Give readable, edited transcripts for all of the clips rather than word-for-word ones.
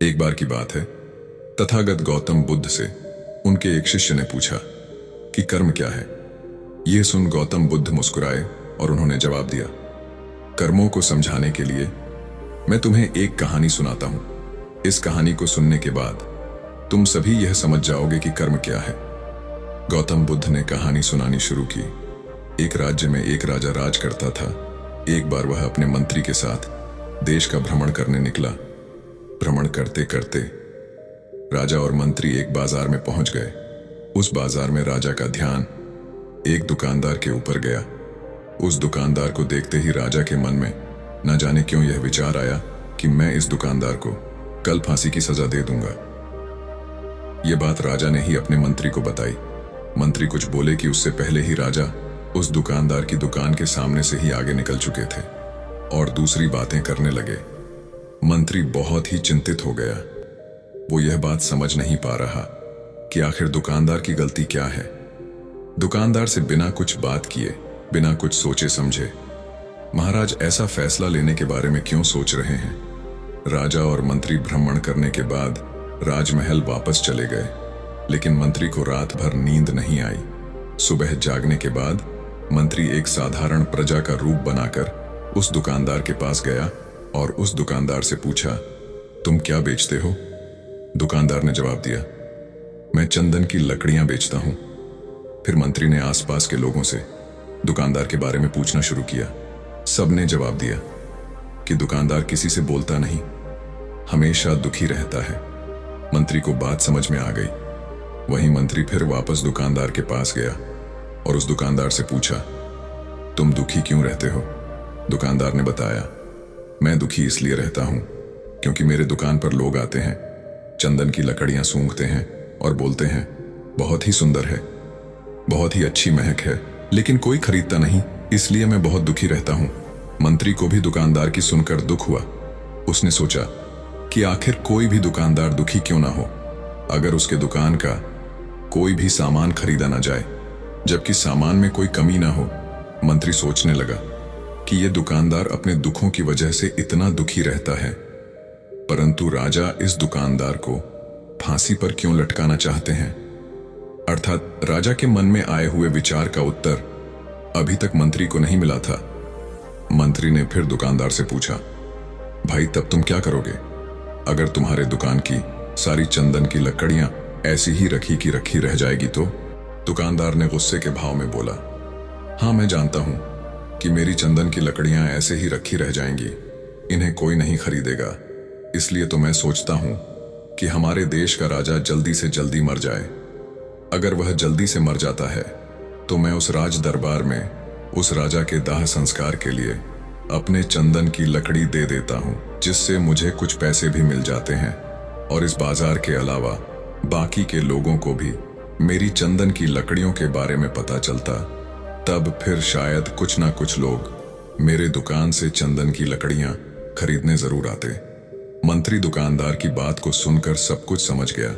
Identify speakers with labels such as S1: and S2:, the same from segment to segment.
S1: एक बार की बात है, तथागत गौतम बुद्ध से उनके एक शिष्य ने पूछा कि कर्म क्या है। यह सुन गौतम बुद्ध मुस्कुराए और उन्होंने जवाब दिया, कर्मों को समझाने के लिए मैं तुम्हें एक कहानी सुनाता हूं। इस कहानी को सुनने के बाद तुम सभी यह समझ जाओगे कि कर्म क्या है। गौतम बुद्ध ने कहानी सुनानी शुरू की। एक राज्य में एक राजा राज करता था। एक बार वह अपने मंत्री के साथ देश का भ्रमण करने निकला। भ्रमण करते करते राजा और मंत्री एक बाजार में पहुंच गए। उस बाजार में राजा का ध्यान एक दुकानदार के ऊपर गया। उस दुकानदार को देखते ही राजा के मन में न जाने क्यों यह विचार आया कि मैं इस दुकानदार को कल फांसी की सजा दे दूंगा। यह बात राजा ने ही अपने मंत्री को बताई। मंत्री कुछ बोले कि उससे पहले ही राजा उस दुकानदार की दुकान के सामने से ही आगे निकल चुके थे और दूसरी बातें करने लगे। मंत्री बहुत ही चिंतित हो गया। वो यह बात समझ नहीं पा रहा कि आखिर दुकानदार की गलती क्या है। दुकानदार से बिना कुछ बात किए, बिना कुछ सोचे समझे महाराज ऐसा फैसला लेने के बारे में क्यों सोच रहे हैं। राजा और मंत्री भ्रमण करने के बाद राजमहल वापस चले गए, लेकिन मंत्री को रात भर नींद नहीं आई। सुबह जागने के बाद मंत्री एक साधारण प्रजा का रूप बनाकर उस दुकानदार के पास गया और उस दुकानदार से पूछा, तुम क्या बेचते हो? दुकानदार ने जवाब दिया, मैं चंदन की लकड़ियां बेचता हूं। फिर मंत्री ने आसपास के लोगों से दुकानदार के बारे में पूछना शुरू किया। सबने जवाब दिया कि दुकानदार किसी से बोलता नहीं, हमेशा दुखी रहता है। मंत्री को बात समझ में आ गई। वहीं मंत्री फिर वापस दुकानदार के पास गया और उस दुकानदार से पूछा, तुम दुखी क्यों रहते हो? दुकानदार ने बताया, मैं दुखी इसलिए रहता हूं क्योंकि मेरे दुकान पर लोग आते हैं, चंदन की लकड़ियां सूंघते हैं और बोलते हैं बहुत ही सुंदर है, बहुत ही अच्छी महक है, लेकिन कोई खरीदता नहीं, इसलिए मैं बहुत दुखी रहता हूं। मंत्री को भी दुकानदार की सुनकर दुख हुआ। उसने सोचा कि आखिर कोई भी दुकानदार दुखी क्यों ना हो अगर उसके दुकान का कोई भी सामान खरीदा ना जाए, जबकि सामान में कोई कमी ना हो। मंत्री सोचने लगा कि यह दुकानदार अपने दुखों की वजह से इतना दुखी रहता है, परंतु राजा इस दुकानदार को फांसी पर क्यों लटकाना चाहते हैं। अर्थात राजा के मन में आए हुए विचार का उत्तर अभी तक मंत्री को नहीं मिला था। मंत्री ने फिर दुकानदार से पूछा, भाई तब तुम क्या करोगे अगर तुम्हारे दुकान की सारी चंदन की लकड़ियां ऐसी ही रखी की रखी रह जाएगी तो? दुकानदार ने गुस्से के भाव में बोला, हाँ मैं जानता हूं कि मेरी चंदन की लकड़ियां ऐसे ही रखी रह जाएंगी, इन्हें कोई नहीं खरीदेगा। इसलिए तो मैं सोचता हूं कि हमारे देश का राजा जल्दी से जल्दी मर जाए। अगर वह जल्दी से मर जाता है तो मैं उस राज दरबार में उस राजा के दाह संस्कार के लिए अपने चंदन की लकड़ी दे देता हूं, जिससे मुझे कुछ पैसे भी मिल जाते हैं और इस बाजार के अलावा बाकी के लोगों को भी मेरी चंदन की लकड़ियों के बारे में पता चलता। तब फिर शायद कुछ ना कुछ लोग मेरे दुकान से चंदन की लकड़ियां खरीदने जरूर आते। मंत्री दुकानदार की बात को सुनकर सब कुछ समझ गया,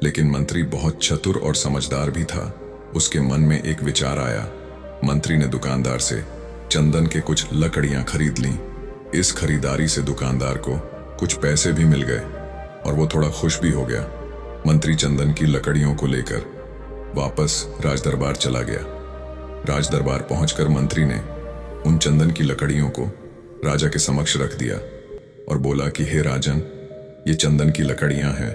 S1: लेकिन मंत्री बहुत चतुर और समझदार भी था। उसके मन में एक विचार आया। मंत्री ने दुकानदार से चंदन के कुछ लकड़ियां खरीद लीं। इस खरीदारी से दुकानदार को कुछ पैसे भी मिल गए और वो थोड़ा खुश भी हो गया। मंत्री चंदन की लकड़ियों को लेकर वापस राजदरबार चला गया। राजदरबार पहुंचकर मंत्री ने उन चंदन की लकड़ियों को राजा के समक्ष रख दिया और बोला कि हे राजन, ये चंदन की लकड़ियां हैं,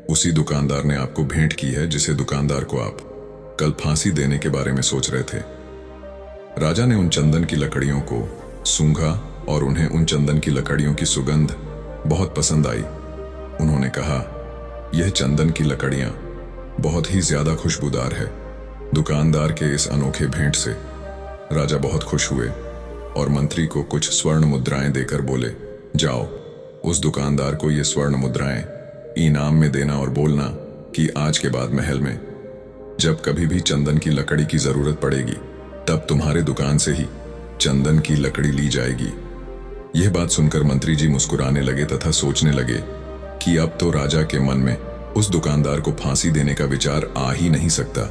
S1: उसी दुकानदार ने आपको भेंट की है जिसे दुकानदार को आप कल फांसी देने के बारे में सोच रहे थे। राजा ने उन चंदन की लकड़ियों को सूंघा और उन्हें उन चंदन की लकड़ियों की सुगंध बहुत पसंद आई। उन्होंने कहा, यह चंदन की लकड़ियां बहुत ही ज्यादा खुशबूदार है। दुकानदार के इस अनोखे भेंट से राजा बहुत खुश हुए और मंत्री को कुछ स्वर्ण मुद्राएं देकर बोले, जाओ उस दुकानदार को ये स्वर्ण मुद्राएं इनाम में देना और बोलना कि आज के बाद महल में जब कभी भी चंदन की लकड़ी की जरूरत पड़ेगी तब तुम्हारे दुकान से ही चंदन की लकड़ी ली जाएगी। यह बात सुनकर मंत्री जी मुस्कुराने लगे तथा सोचने लगे कि अब तो राजा के मन में उस दुकानदार को फांसी देने का विचार आ ही नहीं सकता,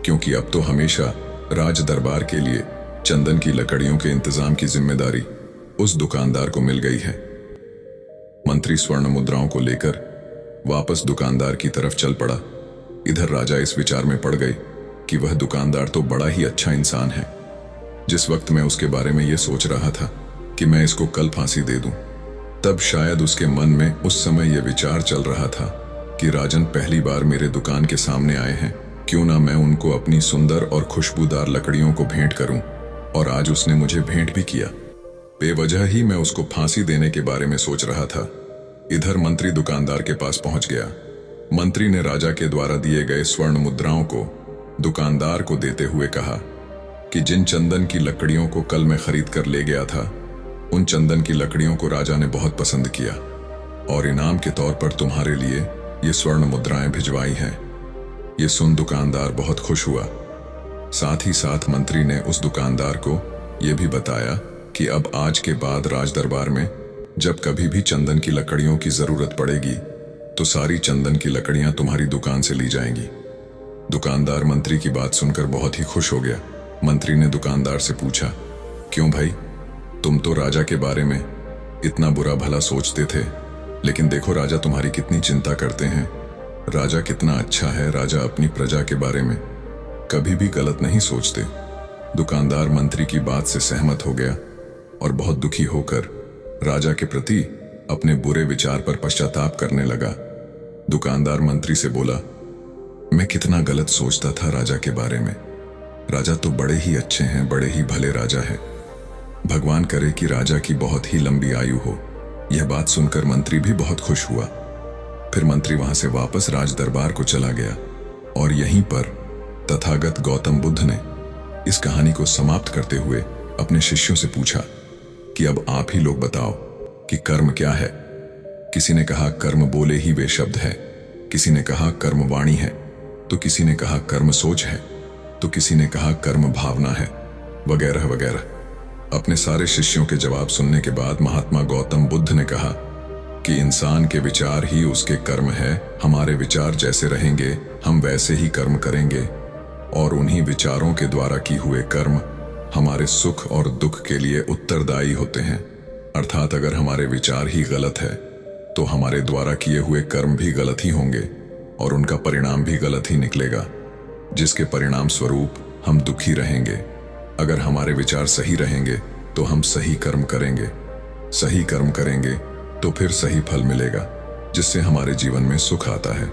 S1: क्योंकि अब तो हमेशा राज दरबार के लिए चंदन की लकड़ियों के इंतजाम की जिम्मेदारी उस दुकानदार को मिल गई है। मंत्री स्वर्ण मुद्राओं को लेकर वापस दुकानदार की तरफ चल पड़ा। इधर राजा इस विचार में पड़ गई कि वह दुकानदार तो बड़ा ही अच्छा इंसान है। जिस वक्त मैं उसके बारे में ये सोच रहा था कि मैं इसको कल फांसी दे दूं, तब शायद उसके मन में उस समय यह विचार चल रहा था कि राजन पहली बार मेरे दुकान के सामने आए हैं, क्यों ना मैं उनको अपनी सुंदर और खुशबूदार लकड़ियों को भेंट करूं। और आज उसने मुझे भेंट भी किया। बेवजह ही मैं उसको फांसी देने के बारे में सोच रहा था। इधर मंत्री दुकानदार के पास पहुंच गया। मंत्री ने राजा के द्वारा दिए गए स्वर्ण मुद्राओं को दुकानदार को देते हुए कहा कि जिन चंदन की लकड़ियों को कल मैं खरीद कर ले गया था, उन चंदन की लकड़ियों को राजा ने बहुत पसंद किया और इनाम के तौर पर तुम्हारे लिए ये स्वर्ण मुद्राएं भिजवाई हैं। ये सुन दुकानदार बहुत खुश हुआ। साथ ही साथ मंत्री ने उस दुकानदार को यह भी बताया कि अब आज के बाद राज दरबार में जब कभी भी चंदन की लकड़ियों की जरूरत पड़ेगी तो सारी चंदन की लकड़ियां तुम्हारी दुकान से ली जाएंगी। दुकानदार मंत्री की बात सुनकर बहुत ही खुश हो गया। मंत्री ने दुकानदार से पूछा, क्यों भाई, तुम तो राजा के बारे में इतना बुरा भला सोचते थे, लेकिन देखो राजा तुम्हारी कितनी चिंता करते हैं। राजा कितना अच्छा है, राजा अपनी प्रजा के बारे में कभी भी गलत नहीं सोचते। दुकानदार मंत्री की बात से सहमत हो गया और बहुत दुखी होकर राजा के प्रति अपने बुरे विचार पर पश्चाताप करने लगा। दुकानदार मंत्री से बोला, मैं कितना गलत सोचता था राजा के बारे में। राजा तो बड़े ही अच्छे हैं, बड़े ही भले राजा है। भगवान करे कि राजा की बहुत ही लंबी आयु हो। यह बात सुनकर मंत्री भी बहुत खुश हुआ। फिर मंत्री वहां से वापस राज दरबार को चला गया और यहीं पर तथागत गौतम बुद्ध ने इस कहानी को समाप्त करते हुए अपने शिष्यों से पूछा कि अब आप ही लोग बताओ कि कर्म क्या है। किसी ने कहा कर्म बोले ही वे शब्द है, किसी ने कहा कर्म वाणी है, तो किसी ने कहा कर्म सोच है, तो किसी ने कहा कर्म भावना है, वगैरह वगैरह। अपने सारे शिष्यों के जवाब सुनने के बाद महात्मा गौतम बुद्ध ने कहा कि इंसान के विचार ही उसके कर्म है। हमारे विचार जैसे रहेंगे हम वैसे ही कर्म करेंगे और उन्हीं विचारों के द्वारा की हुए कर्म हमारे सुख और दुख के लिए उत्तरदायी होते हैं। अर्थात अगर हमारे विचार ही गलत है तो हमारे द्वारा किए हुए कर्म भी गलत ही होंगे और उनका परिणाम भी गलत ही निकलेगा, जिसके परिणाम स्वरूप हम दुखी रहेंगे। अगर हमारे विचार सही रहेंगे तो हम सही कर्म करेंगे, सही कर्म करेंगे तो फिर सही फल मिलेगा, जिससे हमारे जीवन में सुख आता है।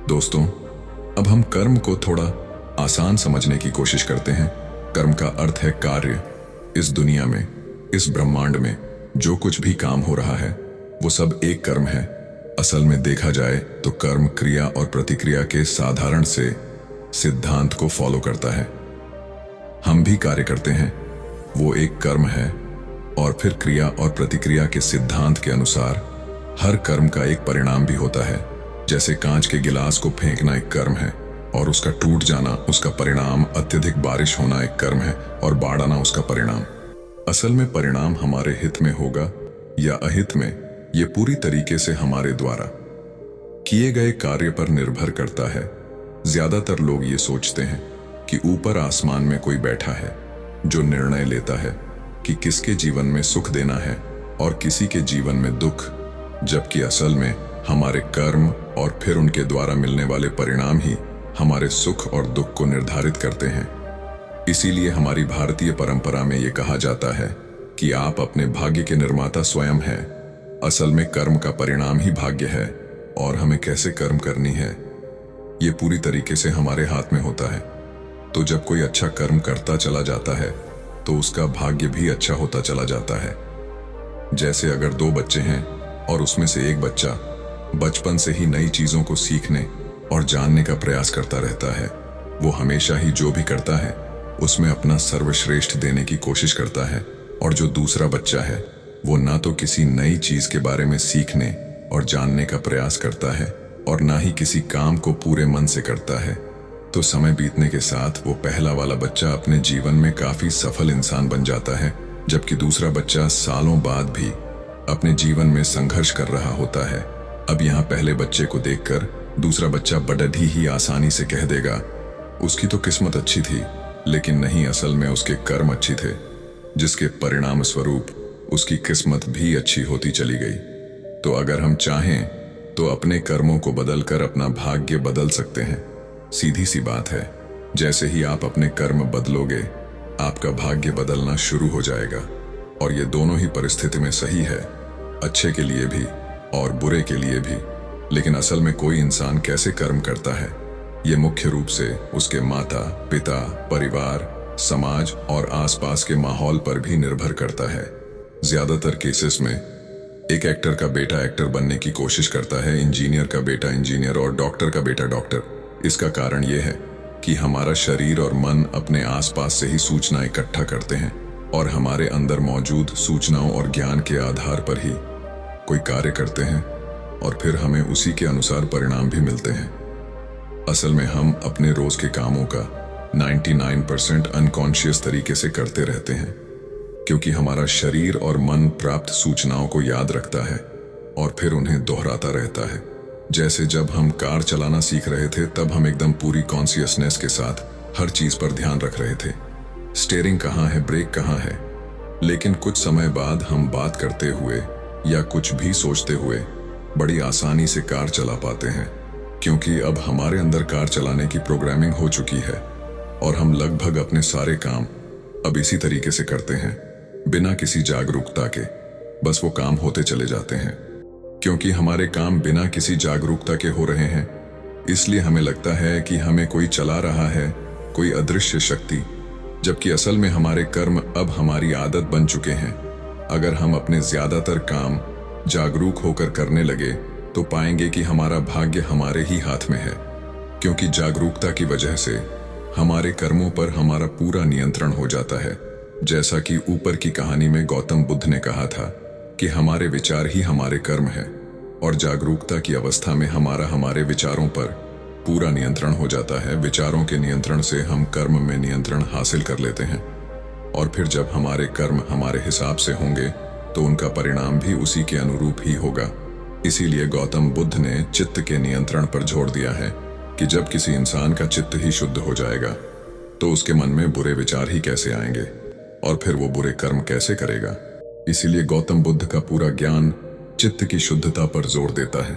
S1: दोस्तों, अब हम कर्म को थोड़ा आसान समझने की कोशिश करते हैं। कर्म का अर्थ है कार्य। इस दुनिया में, इस ब्रह्मांड में जो कुछ भी काम हो रहा है वो सब एक कर्म है। असल में देखा जाए तो कर्म क्रिया और प्रतिक्रिया के साधारण से सिद्धांत को फॉलो करता है। हम भी कार्य करते हैं, वो एक कर्म है। और फिर क्रिया और प्रतिक्रिया के सिद्धांत के अनुसार हर कर्म का एक परिणाम भी होता है। जैसे कांच के गिलास को फेंकना एक कर्म है और उसका टूट जाना उसका परिणाम, अत्यधिक बारिश होना एक कर्म है और बाढ़ आना उसका परिणाम। असल में परिणाम हमारे हित में होगा या अहित में, ये पूरी तरीके से हमारे द्वारा किए गए कार्य पर निर्भर करता है। ज्यादातर लोग ये सोचते हैं कि ऊपर आसमान में कोई बैठा है जो निर्णय लेता है कि किसके जीवन में सुख देना है और किसी के जीवन में दुख, जबकि असल में हमारे कर्म और फिर उनके द्वारा मिलने वाले परिणाम ही हमारे सुख और दुख को निर्धारित करते हैं। इसीलिए हमारी भारतीय परंपरा में यह कहा जाता है कि आप अपने भाग्य के निर्माता स्वयं हैं। असल में कर्म का परिणाम ही भाग्य है और हमें कैसे कर्म करनी है ये पूरी तरीके से हमारे हाथ में होता है। तो जब कोई अच्छा कर्म करता चला जाता है तो उसका भाग्य भी अच्छा होता चला जाता है। जैसे अगर दो बच्चे हैं और उसमें से एक बच्चा बचपन से ही नई चीजों को सीखने और जानने का प्रयास करता रहता है, वो हमेशा ही जो भी करता है उसमें अपना सर्वश्रेष्ठ देने की कोशिश करता है। और जो दूसरा बच्चा है वो ना तो किसी नई चीज के बारे में सीखने और जानने का प्रयास करता है और ना ही किसी काम को पूरे मन से करता है। तो समय बीतने के साथ वो पहला वाला बच्चा अपने जीवन में काफी सफल इंसान बन जाता है, जबकि दूसरा बच्चा सालों बाद भी अपने जीवन में संघर्ष कर रहा होता है। अब यहाँ पहले बच्चे को देखकर दूसरा बच्चा बड़ी ही आसानी से कह देगा उसकी तो किस्मत अच्छी थी, लेकिन नहीं, असल में उसके कर्म अच्छी थे, जिसके परिणाम स्वरूप उसकी किस्मत भी अच्छी होती चली गई। तो अगर हम चाहें तो अपने कर्मों को बदलकर अपना भाग्य बदल सकते हैं। सीधी सी बात है, जैसे ही आप अपने कर्म बदलोगे, आपका भाग्य बदलना शुरू हो जाएगा। और ये दोनों ही परिस्थिति में सही है, अच्छे के लिए भी और बुरे के लिए भी। लेकिन असल में कोई इंसान कैसे कर्म करता है, ये मुख्य रूप से उसके माता पिता, परिवार, समाज और आसपास के माहौल पर भी निर्भर करता है। ज्यादातर केसेस में एक एक्टर का बेटा एक्टर बनने की कोशिश करता है, इंजीनियर का बेटा इंजीनियर और डॉक्टर का बेटा डॉक्टर। इसका कारण यह है कि हमारा शरीर और मन अपने आसपास से ही सूचना इकट्ठा करते हैं और हमारे अंदर मौजूद सूचनाओं और ज्ञान के आधार पर ही कोई कार्य करते हैं और फिर हमें उसी के अनुसार परिणाम भी मिलते हैं। असल में हम अपने रोज के कामों का 99% अनकॉन्शियस तरीके से करते रहते हैं, क्योंकि हमारा शरीर और मन प्राप्त सूचनाओं को याद रखता है और फिर उन्हें दोहराता रहता है। जैसे जब हम कार चलाना सीख रहे थे, तब हम एकदम पूरी कॉन्शियसनेस के साथ हर चीज पर ध्यान रख रहे थे, स्टीयरिंग कहाँ है, ब्रेक कहाँ है। लेकिन कुछ समय बाद हम बात करते हुए या कुछ भी सोचते हुए बड़ी आसानी से कार चला पाते हैं, क्योंकि अब हमारे अंदर कार चलाने की प्रोग्रामिंग हो चुकी है और हम लगभग अपने सारे काम अब इसी तरीके से करते हैं, बिना किसी जागरूकता के। बस वो काम होते चले जाते हैं। क्योंकि हमारे काम बिना किसी जागरूकता के हो रहे हैं, इसलिए हमें लगता है कि हमें कोई चला रहा है, कोई अदृश्य शक्ति, जबकि असल में हमारे कर्म अब हमारी आदत बन चुके हैं। अगर हम अपने ज्यादातर काम जागरूक होकर करने लगे तो पाएंगे कि हमारा भाग्य हमारे ही हाथ में है, क्योंकि जागरूकता की वजह से हमारे कर्मों पर हमारा पूरा नियंत्रण हो जाता है। जैसा कि ऊपर की कहानी में गौतम बुद्ध ने कहा था कि हमारे विचार ही हमारे कर्म है, और जागरूकता की अवस्था में हमारे विचारों पर पूरा नियंत्रण हो जाता है। विचारों के नियंत्रण से हम कर्म में नियंत्रण हासिल कर लेते हैं, और फिर जब हमारे कर्म हमारे हिसाब से होंगे तो उनका परिणाम भी उसी के अनुरूप ही होगा। इसीलिए गौतम बुद्ध ने चित्त के नियंत्रण पर जोर दिया है कि जब किसी इंसान का चित्त ही शुद्ध हो जाएगा तो उसके मन में बुरे विचार ही कैसे आएंगे और फिर वो बुरे कर्म कैसे करेगा। इसीलिए गौतम बुद्ध का पूरा ज्ञान चित्त की शुद्धता पर जोर देता है।